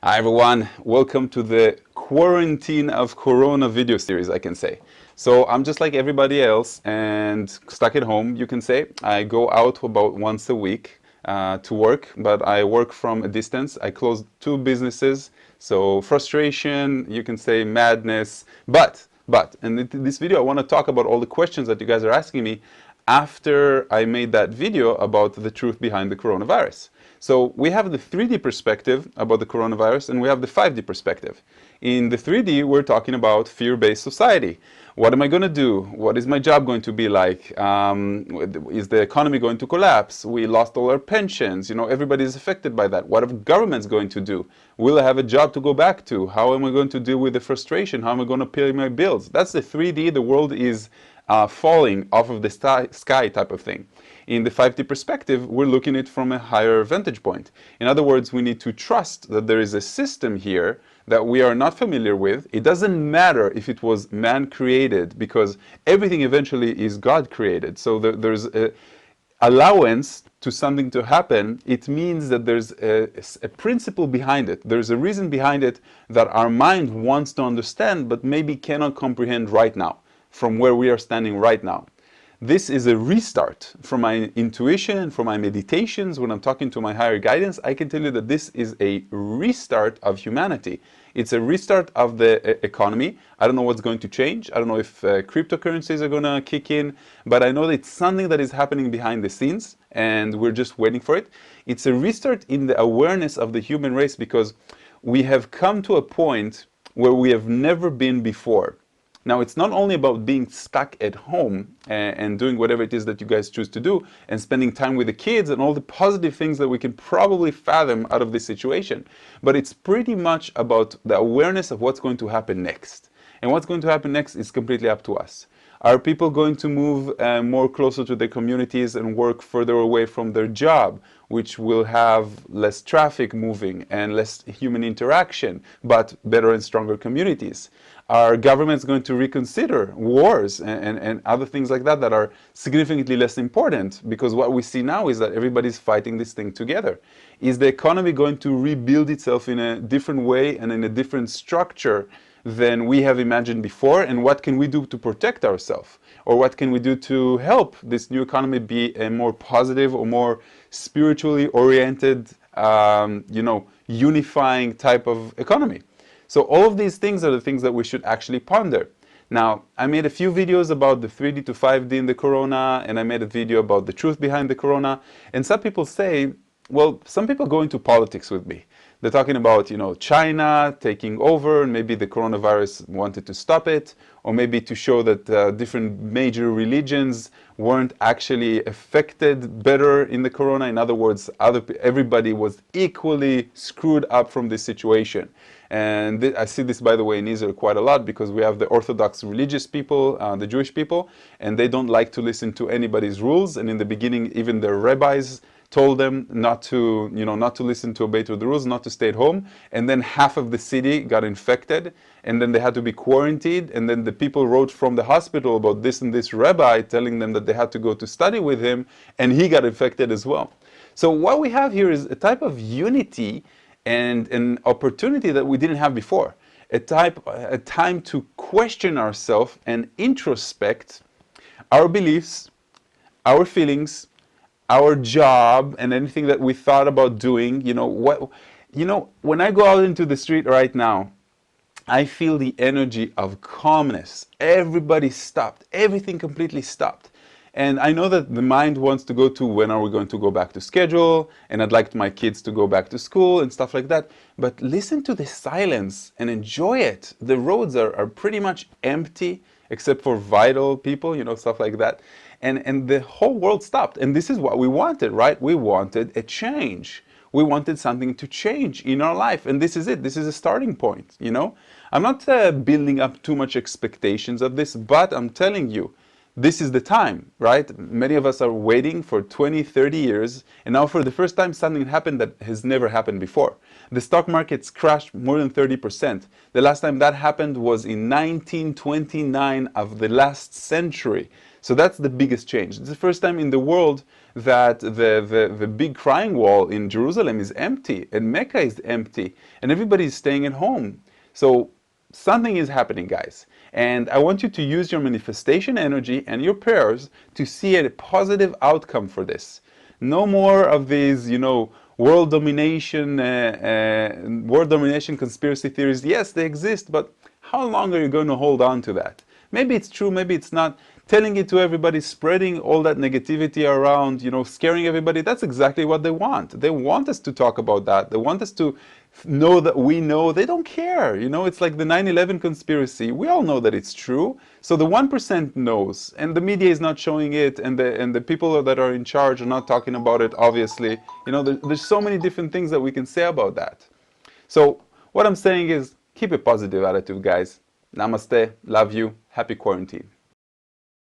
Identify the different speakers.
Speaker 1: Hi everyone, welcome to the quarantine of Corona video series, I can say. So I'm just like everybody else and stuck at home, you can say. I go out about once a week to work, but I work from a distance. I closed two businesses, so frustration, you can say madness, but, and in this video I want to talk about all the questions that you guys are asking me after I made that video about the truth behind the coronavirus. So we have the 3D perspective about the coronavirus and we have the 5D perspective. In the 3D, we're talking about fear-based society. What am I going to do? What is my job going to be like? Is the economy going to collapse? We lost all our pensions. You know, everybody is affected by that. What are governments going to do? Will I have a job to go back to? How am I going to deal with the frustration? How am I going to pay my bills? That's the 3D. The world is falling off of the sky type of thing. In the 5D perspective, we're looking at it from a higher vantage point. In other words, we need to trust that there is a system here that we are not familiar with. It doesn't matter if it was man-created, because everything eventually is God-created. So there's a allowance to something to happen. It means that there's a principle behind it. There's a reason behind it that our mind wants to understand, but maybe cannot comprehend right now, from where we are standing right now. This is a restart. From my intuition, from my meditations, when I'm talking to my higher guidance, I can tell you that this is a restart of humanity. It's a restart of the economy. I don't know what's going to change. I don't know if cryptocurrencies are going to kick in, but I know that it's something that is happening behind the scenes and we're just waiting for it. It's a restart in the awareness of the human race, because we have come to a point where we have never been before. Now, it's not only about being stuck at home and doing whatever it is that you guys choose to do and spending time with the kids and all the positive things that we can probably fathom out of this situation, but it's pretty much about the awareness of what's going to happen next. And what's going to happen next is completely up to us. Are people going to move more closer to their communities and work further away from their job, which will have less traffic moving and less human interaction, but better and stronger communities? Are governments going to reconsider wars and other things like that that are significantly less important? Because what we see now is that everybody's fighting this thing together. Is the economy going to rebuild itself in a different way and in a different structure than we have imagined before? And what can we do to protect ourselves? Or what can we do to help this new economy be a more positive or more spiritually oriented, unifying type of economy? So all of these things are the things that we should actually ponder. Now, I made a few videos about the 3D to 5D in the corona, and I made a video about the truth behind the corona. And some people say, well, some people go into politics with me. They're talking about, China taking over, and maybe the coronavirus wanted to stop it, or maybe to show that different major religions weren't actually affected better in the corona. In other words, everybody was equally screwed up from this situation. And I see this, by the way, in Israel quite a lot, because we have the Orthodox religious people, the Jewish people, and they don't like to listen to anybody's rules. And in the beginning, even their rabbis told them not to listen to obey to the rules, not to stay at home. And then half of the city got infected, and then they had to be quarantined. And then the people wrote from the hospital about this and this rabbi, telling them that they had to go to study with him, and he got infected as well. So what we have here is a type of unity and an opportunity that we didn't have before. A time to question ourselves and introspect our beliefs, our feelings, our job, and anything that we thought about doing. When I go out into the street right now, I feel the energy of calmness. Everybody stopped. Everything completely stopped. And I know that the mind wants to go to, when are we going to go back to schedule? And I'd like my kids to go back to school and stuff like that. But listen to the silence and enjoy it. The roads are pretty much empty, except for vital people, stuff like that. And the whole world stopped. And this is what we wanted, right? We wanted a change. We wanted something to change in our life. And this is it. This is a starting point, I'm not building up too much expectations of this, but I'm telling you, this is the time, right? Many of us are waiting for 20, 30 years, and now for the first time something happened that has never happened before. The stock market's crashed more than 30%. The last time that happened was in 1929 of the last century. So that's the biggest change. It's the first time in the world that the big crying wall in Jerusalem is empty and Mecca is empty and everybody is staying at home. So something is happening, guys. And I want you to use your manifestation energy and your prayers to see a positive outcome for this. No more of these, world domination conspiracy theories. Yes, they exist, but how long are you going to hold on to that? Maybe it's true, maybe it's not. Telling it to everybody, spreading all that negativity around, scaring everybody, that's exactly what they want. They want us to talk about that. They want us to know that we know. They don't care. It's like the 9/11 conspiracy. We all know that it's true. So the 1% knows, and the media is not showing it, and the people that are in charge are not talking about it, obviously. There's so many different things that we can say about that. So what I'm saying is, keep a positive attitude, guys. Namaste. Love you. Happy quarantine.